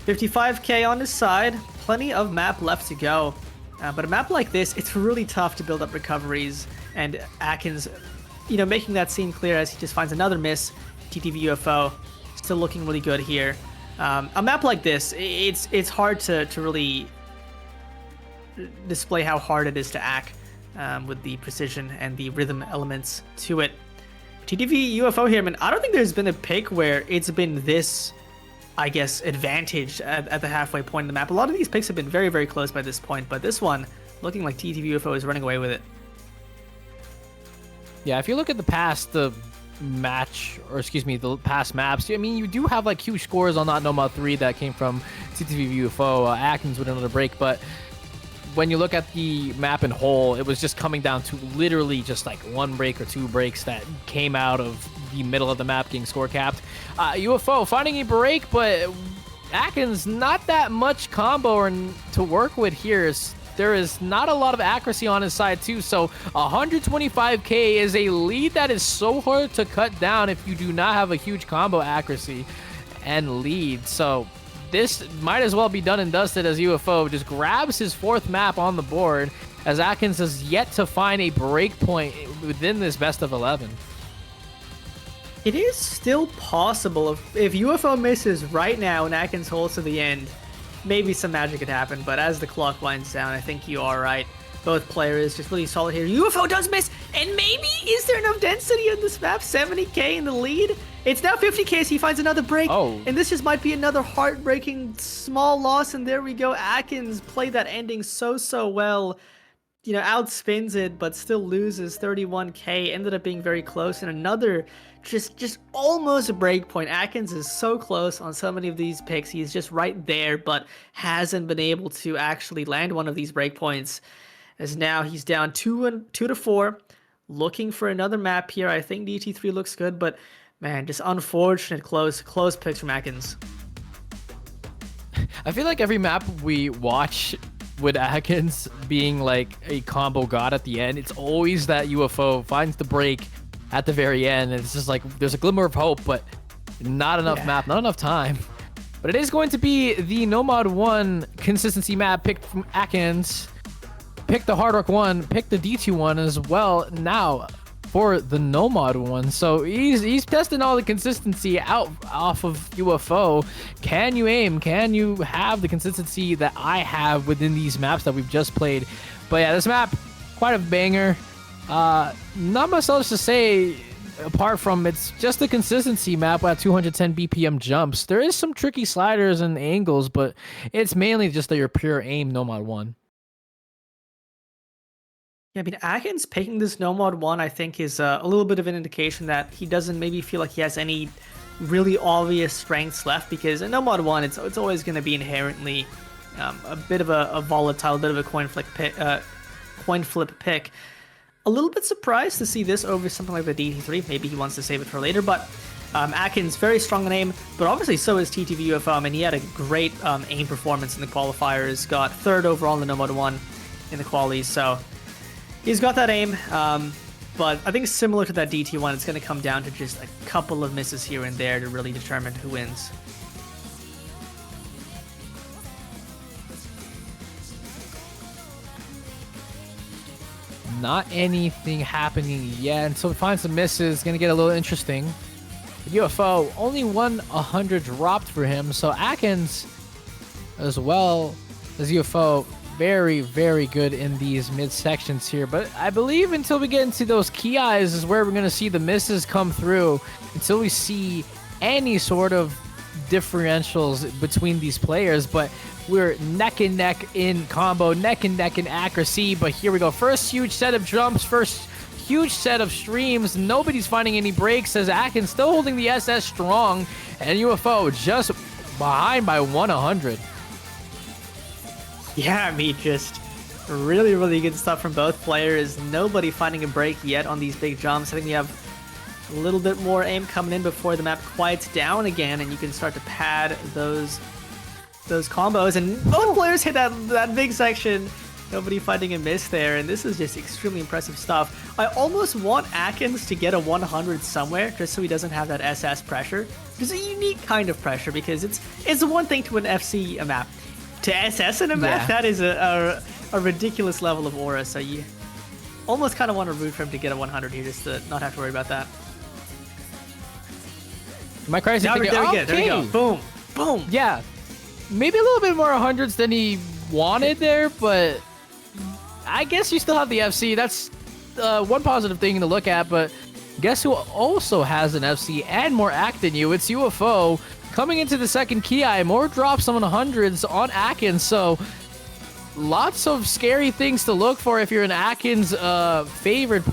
55k on his side, plenty of map left to go. But a map like this, it's really tough to build up recoveries, and Akins, making that seem clear as he just finds another miss. TTV UFO still looking really good here. A map like this, it's hard to really display how hard it is to act with the precision and the rhythm elements to it. TTV UFO here, man, I don't think there's been a pick where it's been this, I guess, advantage at the halfway point in the map. A lot of these picks have been very, very close by this point, but this one looking like TTV UFO is running away with it. Yeah, if you look at the past, the past maps, I mean, you do have like huge scores on that No Mod 3 that came from TTV UFO, Akins with another break, but when you look at the map in whole, it was just coming down to literally just like one break or two breaks that came out of the middle of the map getting score capped. UFO finding a break, but Akins not that much combo to work with here. There is not a lot of accuracy on his side too, so 125k is a lead that is so hard to cut down if you do not have a huge combo accuracy and lead. So this might as well be done and dusted as UFO just grabs his 4th map on the board, as Akins has yet to find a break point within this best of 11. It is still possible if UFO misses right now and Akins holds to the end, maybe some magic could happen. But as the clock winds down, I think you are right. Both players just really solid here. UFO does miss, and maybe is there enough density on this map? 70k in the lead. It's now 50k as he finds another break. Oh. And this just might be another heartbreaking small loss. And there we go. Akins played that ending so well. You know, outspins it, but still loses 31k. Ended up being very close. And another just almost a break point. Akins is so close on so many of these picks. He's just right there, but hasn't been able to actually land one of these break points. As now he's down 2 to 4, looking for another map here. I think DT3 looks good, but man, just unfortunate close picks from Akins. I feel like every map we watch with Akins being like a combo god at the end, it's always that UFO finds the break at the very end, and it's just like there's a glimmer of hope, but not enough map, not enough time. But it is going to be the Nomad 1 consistency map picked from Akins. Pick the Hard Rock 1, pick the D2 one as well now for the Nomad 1. So he's testing all the consistency out off of UFO. Can you aim? Can you have the consistency that I have within these maps that we've just played? But yeah, this map, quite a banger. Not much else to say apart from it's just a consistency map at 210 BPM jumps. There is some tricky sliders and angles, but it's mainly just your pure aim Nomad 1. Yeah, I mean, Akins picking this Nomad 1, I think, is a little bit of an indication that he doesn't maybe feel like he has any really obvious strengths left, because in Nomad 1, it's always going to be inherently a bit of a volatile, bit of a coin flip pick. A little bit surprised to see this over something like the DT3. Maybe he wants to save it for later, but Akins very strong in aim, but obviously so is TTV UFO. I mean, he had a great aim performance in the qualifiers, got 3rd overall in the Nomad 1 in the qualies, so he's got that aim, but I think similar to that DT one, it's going to come down to just a couple of misses here and there to really determine who wins. Not anything happening yet, and so we find some misses. Going to get a little interesting. UFO, only 100 dropped for him, so Akins, as well as UFO, very good in these mid sections here. But I believe until we get into those key eyes is where we're going to see the misses come through, until we see any sort of differentials between these players. But we're neck and neck in combo, neck and neck in accuracy. But here we go, first huge set of jumps, first huge set of streams. Nobody's finding any breaks as Akins still holding the SS strong, and UFO just behind by 100. Yeah, I mean, just really good stuff from both players. Nobody finding a break yet on these big jumps. I think we have a little bit more aim coming in before the map quiets down again, and you can start to pad those combos. And both players hit that big section. Nobody finding a miss there, and this is just extremely impressive stuff. I almost want Akins to get a 100 somewhere, just so he doesn't have that SS pressure. It's a unique kind of pressure, because it's one thing to an FC a map. To SS in a map, that is a ridiculous level of aura, so you almost kind of want to root for him to get a 100 here, just to not have to worry about that. Am I crazy? There we go. Boom. Boom. Yeah. Maybe a little bit more 100s than he wanted there, but I guess you still have the FC. That's one positive thing to look at, but guess who also has an FC and more act than you? It's UFO. Coming into the second key eye, more drops on 100s on Akins, so lots of scary things to look for if you're an Akins favorite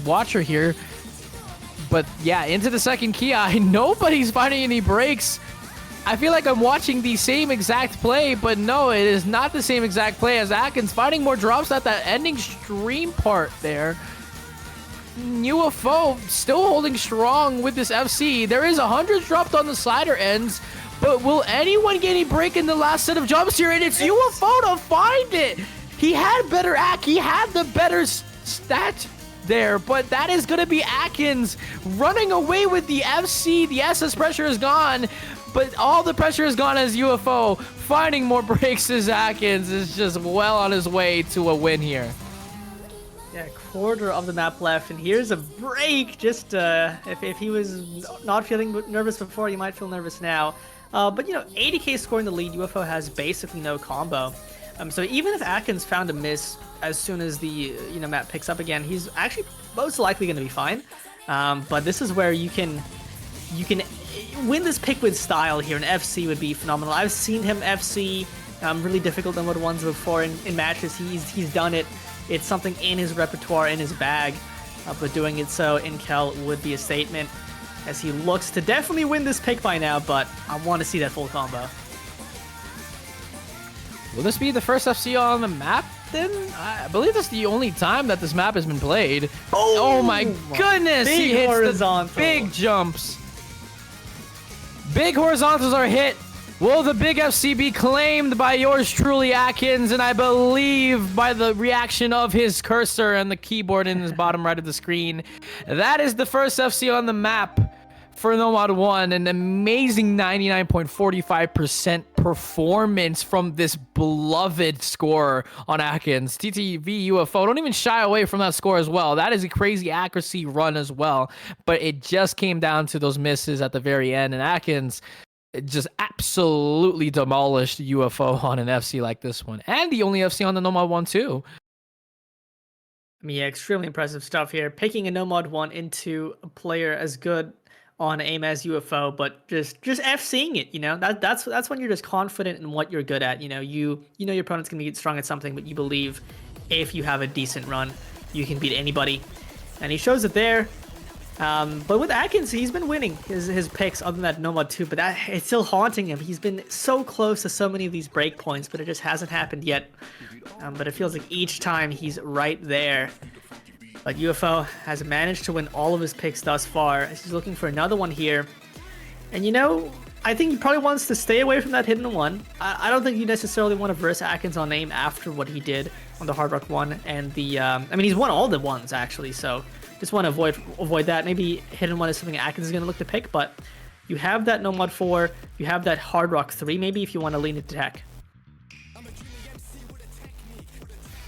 watcher here. But yeah, into the second key eye, nobody's finding any breaks. I feel like I'm watching the same exact play, but no, it is not the same exact play, as Akins finding more drops at that ending stream part there. UFO still holding strong with this FC. There is 100 dropped on the slider ends, but will anyone get any break in the last set of jumps here? And it's UFO to find it. He had better act. He had the better stat there, but that is going to be Akins running away with the FC. The SS pressure is gone, but all the pressure is gone as UFO finding more breaks as Akins is just well on his way to a win here. Yeah, quarter of the map left, and here's a break. Just if he was not feeling nervous before, he might feel nervous now. But you know, 80k scoring the lead, UFO has basically no combo. So even if Akins found a miss as soon as the map picks up again, he's actually most likely going to be fine. But this is where you can win this pick with style here. An FC would be phenomenal. I've seen him FC really difficult than what ones before in matches. He's done it. It's something in his repertoire, in his bag. But doing it so in KEL would be a statement, as he looks to definitely win this pick by now, but I want to see that full combo. Will this be the first FC on the map then? I believe that's the only time that this map has been played. Oh my goodness! Big He hits horizontal. the big jumps. Big horizontals are hit. Will the big FC be claimed by yours truly, Akins? And I believe by the reaction of his cursor and the keyboard in his bottom right of the screen, that is the first FC on the map for Nomad 1. An amazing 99.45% performance from this beloved scorer on Akins. TTV UFO, don't even shy away from that score as well. That is a crazy accuracy run as well. But it just came down to those misses at the very end. And Akins just absolutely demolished UFO on an FC like this one. And the only FC on the Nomad 1 too. I mean, yeah, extremely impressive stuff here. Picking a Nomad 1 into a player as good on aim as UFO, but just FCing it, that's when you're just confident in what you're good at. You know your opponent's gonna get strong at something, but you believe if you have a decent run, you can beat anybody, and he shows it there. But with Akins, he's been winning his picks other than that Nomad 2, but it's still haunting him. He's been so close to so many of these break points, but it just hasn't happened yet. But it feels like each time he's right there. But UFO has managed to win all of his picks thus far. He's looking for another one here. And I think he probably wants to stay away from that hidden one. I don't think you necessarily want to verse Akins on aim after what he did on the Hard Rock 1 and the... I mean, he's won all the ones, actually, so just want to avoid that. Maybe hidden one is something Akins is going to look to pick, but you have that Nomad 4, you have that Hard Rock 3, maybe, if you want to lean into tech.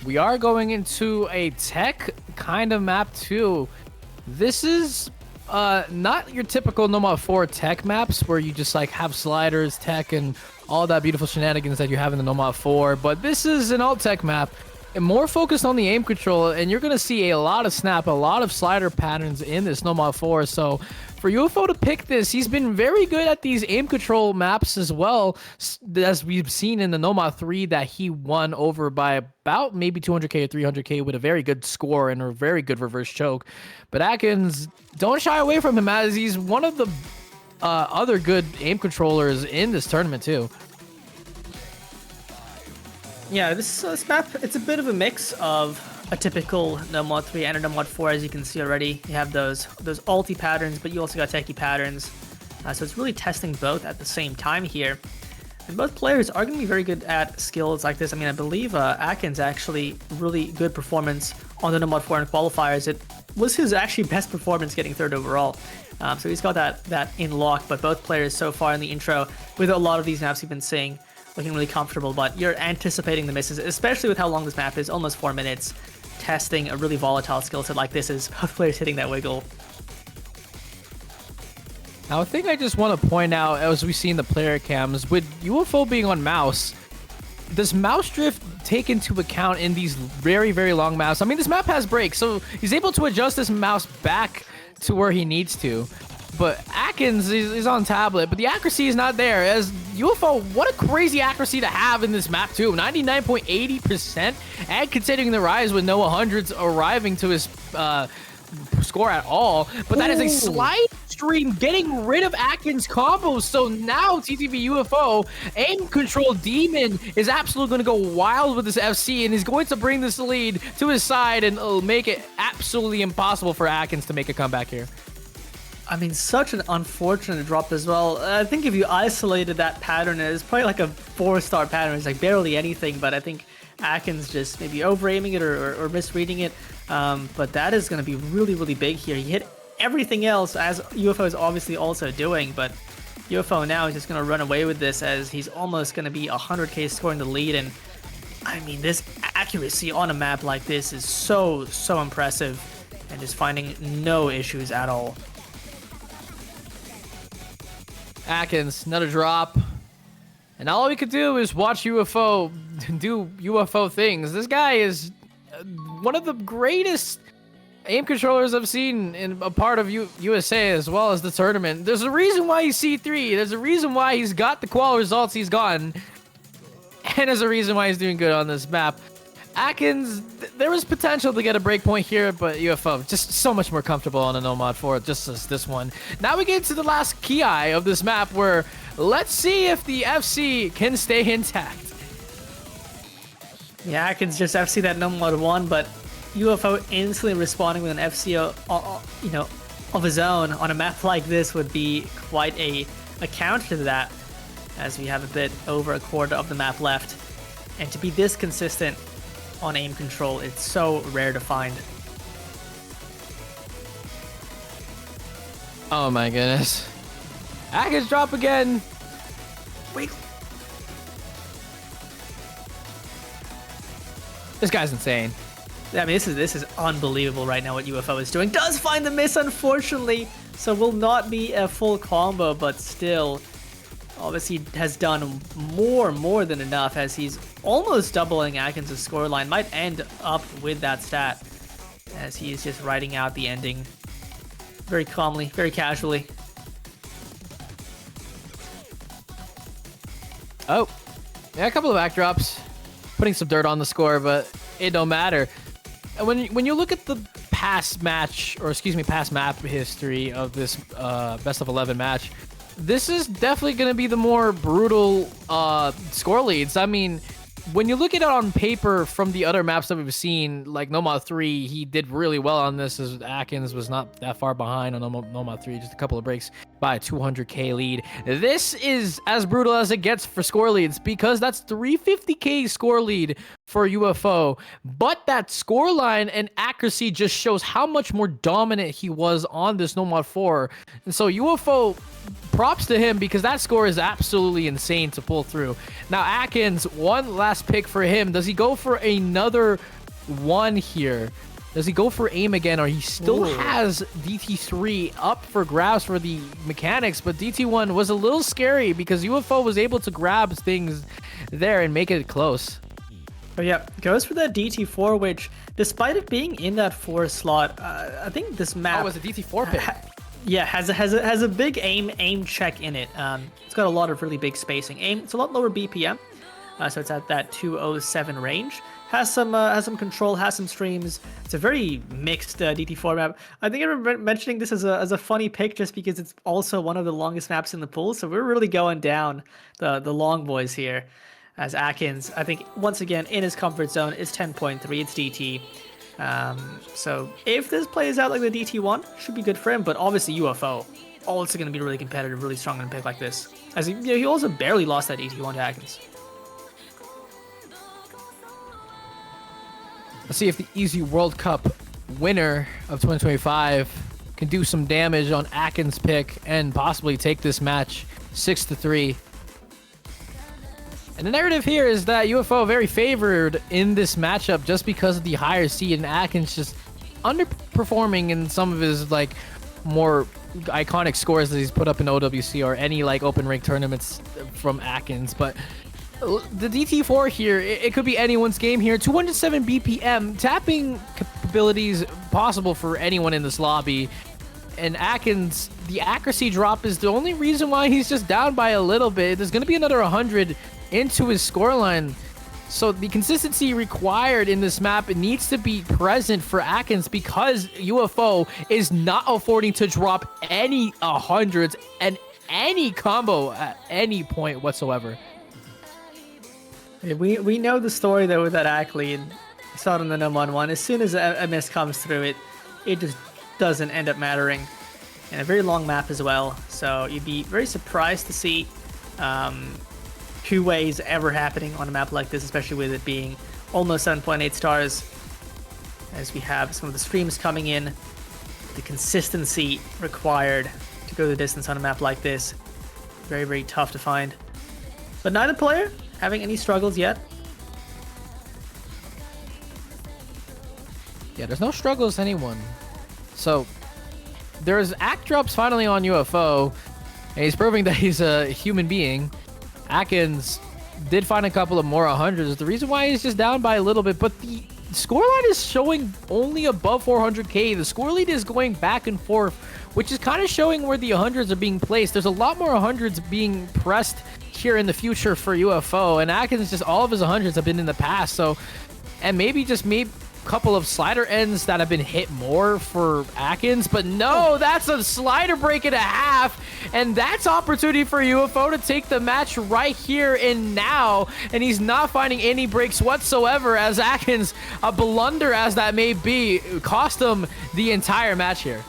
We are going into a tech kind of map too. This is not your typical Nomad 4 tech maps where you just like have sliders, tech, and all that beautiful shenanigans that you have in the Nomad 4, but this is an alt tech map and more focused on the aim control, and you're going to see a lot of snap, a lot of slider patterns in this Nomad 4. So for UFO to pick this, he's been very good at these aim control maps as well, as we've seen in the Nomad 3 that he won over by about maybe 200k or 300k with a very good score and a very good reverse choke. But Akins, don't shy away from him, as he's one of the other good aim controllers in this tournament too. Yeah, this map, it's a bit of a mix of a typical Nomad 3 and a Nomad 4, as you can see already. You have those ulti patterns, but you also got techie patterns. So it's really testing both at the same time here. And both players are going to be very good at skills like this. I mean, I believe Akins actually really good performance on the Nomad 4 in qualifiers. It was his actually best performance, getting 3rd overall. So he's got that in lock, but both players so far in the intro, with a lot of these maps you've been seeing, looking really comfortable, but you're anticipating the misses, especially with how long this map is, almost 4 minutes. Testing a really volatile skill set like this is both players hitting that wiggle. Now, a thing I just want to point out, as we see in the player cams, with UFO being on mouse, does mouse drift take into account in these very, very long maps? I mean, this map has breaks, so he's able to adjust this mouse back to where he needs to. But Akins is on tablet, but the accuracy is not there. As UFO, what a crazy accuracy to have in this map too. 99.80%, and considering the rise with no 100s arriving to his score at all. But that is a slide stream getting rid of Akins combos. So now TTV UFO, aim control demon, is absolutely going to go wild with this FC, and is going to bring this lead to his side and make it absolutely impossible for Akins to make a comeback here. I mean, such an unfortunate drop as well. I think if you isolated that pattern, it's probably like a 4-star pattern. It's like barely anything, but I think Akins just maybe over-aiming it or misreading it. But that is going to be really, really big here. He hit everything else, as UFO is obviously also doing, but UFO now is just going to run away with this as he's almost going to be 100k scoring the lead. And I mean, this accuracy on a map like this is so impressive, and just finding no issues at all. Aknz, another drop. And all we could do is watch UFO do UFO things. This guy is one of the greatest aim controllers I've seen in a part of USA as well as the tournament. There's a reason why he's C3. There's a reason why he's got the qual results he's gotten. And there's a reason why he's doing good on this map. Aknz, there was potential to get a breakpoint here, but UFO just so much more comfortable on a no mod 4, just as this one. Now we get to the last key eye of this map, where let's see if the FC can stay intact. Yeah, Aknz just FC that no mod 1, but UFO instantly responding with an FC, you know, of his own on a map like this would be quite a counter to that, as we have a bit over a quarter of the map left. And to be this consistent on aim control, it's so rare to find. Oh my goodness. Aknz drop again. Wait. This guy's insane. I mean, this is unbelievable right now what UFO is doing. Does find the miss, unfortunately, so will not be a full combo, but still, obviously has done more than enough, as he's almost doubling Aknz' scoreline. Might end up with that stat, as he is just writing out the ending very calmly, very casually. Oh, yeah, a couple of backdrops, putting some dirt on the score, but it don't matter. And when you look at the past match, or excuse me, past map history of this best of 11 match, this is definitely going to be the more brutal score leads. I mean, when you look at it on paper from the other maps that we've seen, like Nomad 3, he did really well on this, as Aknz was not that far behind on Nomad 3, just a couple of breaks by a 200k lead. This is as brutal as it gets for score leads, because that's 350k score lead for UFO. But that score line and accuracy just shows how much more dominant he was on this Nomad 4. And so UFO, props to him, because that score is absolutely insane to pull through. Now Aknz, one last pick for him. Does he go for another one here? Does he go for aim again, or he still has DT3 up for grabs for the mechanics? But DT1 was a little scary because UFO was able to grab things there and make it close. But yeah, goes for that DT4, which, despite it being in that 4 slot, I think this map... Oh, was a DT4 pick. Yeah, has a big aim check in it. It's got a lot of really big spacing. It's a lot lower BPM, so it's at that 207 range. Has some control, has some streams. It's a very mixed DT4 map. I think I remember mentioning this as a funny pick, just because it's also one of the longest maps in the pool. So we're really going down the long boys here, as Aknz, I think, once again in his comfort zone, is 10.3. It's DT. So if this plays out like the DT1, should be good for him. But obviously UFO also going to be really competitive, really strong in a pick like this, as he also barely lost that DT1 to Aknz. Let's see if the Easy World Cup winner of 2025 can do some damage on Aknz' pick and possibly take this match 6-3. And the narrative here is that UFO very favored in this matchup just because of the higher seed, and Aknz just underperforming in some of his like more iconic scores that he's put up in OWC or any like open rank tournaments from Aknz. But the DT4 here, it could be anyone's game here. 207 BPM, tapping capabilities possible for anyone in this lobby. And Aknz, the accuracy drop is the only reason why he's just down by a little bit. There's going to be another 100 into his scoreline. So the consistency required in this map needs to be present for Aknz, because UFO is not affording to drop any 100s and any combo at any point whatsoever. We know the story though with that Ackley, and we saw it in the No Mod 1. As soon as a miss comes through, it just doesn't end up mattering. And a very long map as well, so you'd be very surprised to see two ways ever happening on a map like this, especially with it being almost 7.8 stars, as we have some of the streams coming in. The consistency required to go the distance on a map like this very, very tough to find. But neither player having any struggles yet. Yeah, there's no struggles anyone. So there's act drops finally on UFO, and he's proving that he's a human being. Aknz did find a couple of more 100s. The reason why he's just down by a little bit, but the scoreline is showing only above 400k. The score lead is going back and forth, which is kind of showing where the 100s are being placed. There's a lot more 100s being pressed here in the future for UFO, and Aknz, just all of his 100s have been in the past. So, and maybe couple of slider ends that have been hit more for Aknz, but no, that's a slider break and a half, and that's opportunity for UFO to take the match right here and now, and he's not finding any breaks whatsoever, as Aknz, a blunder as that may be, cost him the entire match here.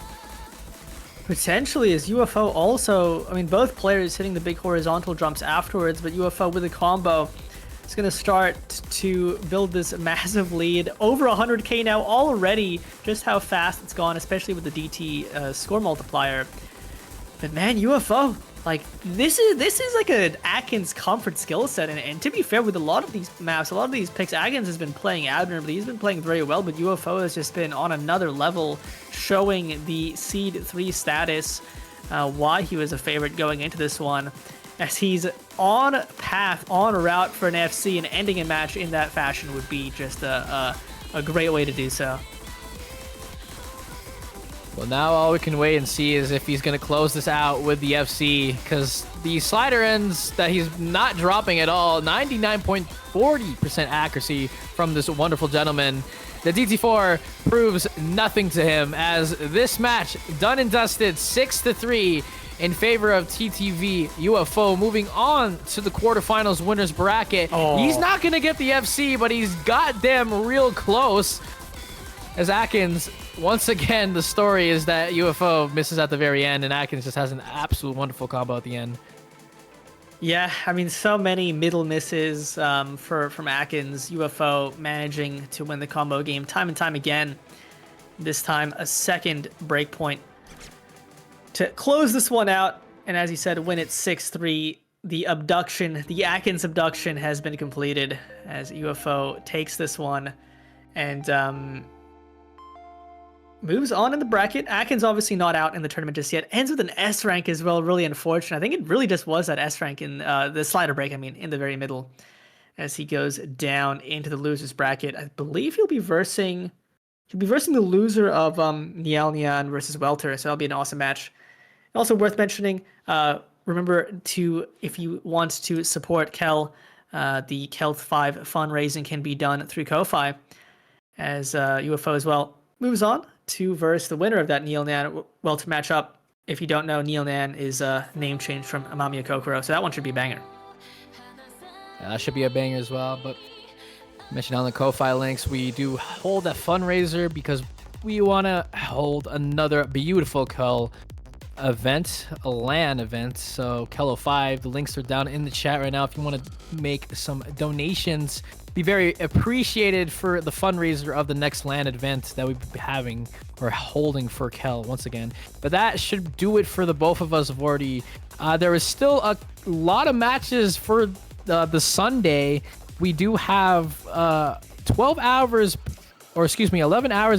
Potentially, as UFO also, I mean, both players hitting the big horizontal jumps afterwards, but UFO with a combo, it's going to start to build this massive lead. Over 100k now already. Just how fast it's gone, especially with the DT score multiplier. But man, UFO, like, this is like an Aknz comfort skill set. And to be fair, with a lot of these maps, a lot of these picks, Aknz has been playing admirably. He's been playing very well, but UFO has just been on another level, showing the Seed 3 status, why he was a favorite going into this one, as he's on path, on route for an FC, and ending a match in that fashion would be just a great way to do so. Well, now all we can wait and see is if he's going to close this out with the FC, because the slider ends that he's not dropping at all, 99.40% accuracy from this wonderful gentleman. The DT4 proves nothing to him, as this match done and dusted 6-3 in favor of TTV. UFO moving on to the quarterfinals winners bracket. Oh. He's not going to get the FC, but he's goddamn real close. As Aknz, once again, the story is that UFO misses at the very end, and Aknz just has an absolute wonderful combo at the end. Yeah, I mean, so many middle misses from Aknz. UFO managing to win the combo game time and time again. This time, a second breakpoint to close this one out, and as he said, win it 6-3. The abduction, the Aknz abduction, has been completed as UFO takes this one and moves on in the bracket. Aknz obviously not out in the tournament just yet. Ends with an S rank as well. Really unfortunate. I think it really just was that S rank in the slider break. I mean, in the very middle, as he goes down into the losers bracket. I believe he'll be versing the loser of Nian versus Welter. So that'll be an awesome match. Also worth mentioning, remember to, if you want to support KEL, the KEL 5 fundraising can be done through Ko-Fi, as UFO as well moves on to verse the winner of that Nian Welter matchup. If you don't know, Nian is a name change from Amamiya Kokoro, so that one should be a banger. Yeah, that should be a banger as well, but mentioned on the Ko-Fi links, we do hold a fundraiser because we want to hold another beautiful KEL event, a LAN event. So KEL 5, the links are down in the chat right now if you want to make some donations. Be very appreciated for the fundraiser of the next LAN event that we'll be having or holding for KEL once again. But that should do it for the both of us, Vordi. There is still a lot of matches for the Sunday. We do have 11 hours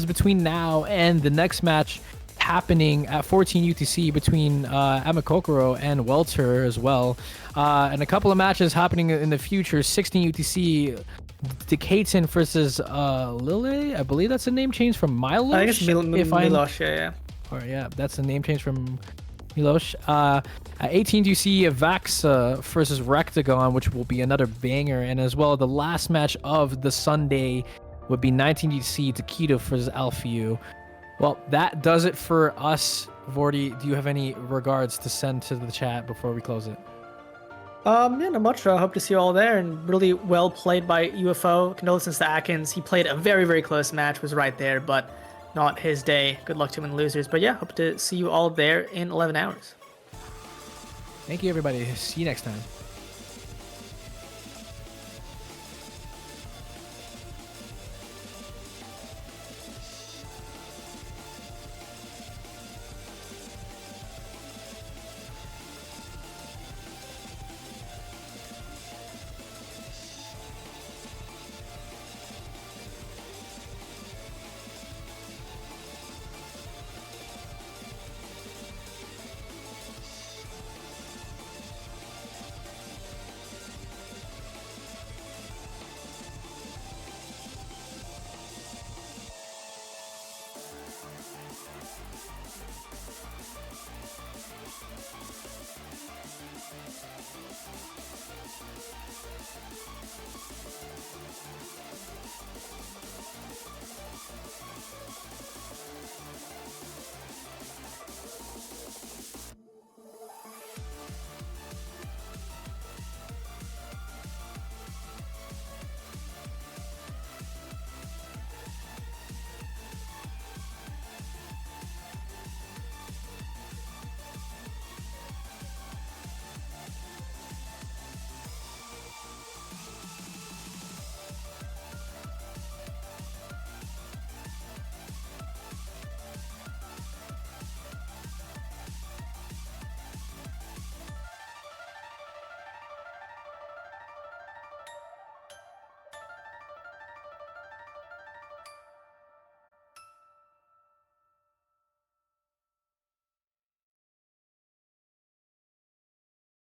between now and the next match happening at 14 UTC between Amakokoro and Welter as well. And a couple of matches happening in the future, 16 UTC, Decaton versus Lille. I believe that's a name change from Milosh. I think it's Milosh, yeah. Or yeah, that's a name change from Milosh. At 18 UTC, Vaxa versus Rectagon, which will be another banger. And as well, the last match of the Sunday would be 19 UTC, Taquito versus Alfiu. Well, that does it for us. Vordi, do you have any regards to send to the chat before we close it? Yeah, not much. I hope to see you all there, and really well played by UFO. Condolences to Aknz. He played a very, very close match, was right there, but not his day. Good luck to him in the losers. But yeah, hope to see you all there in 11 hours. Thank you, everybody. See you next time.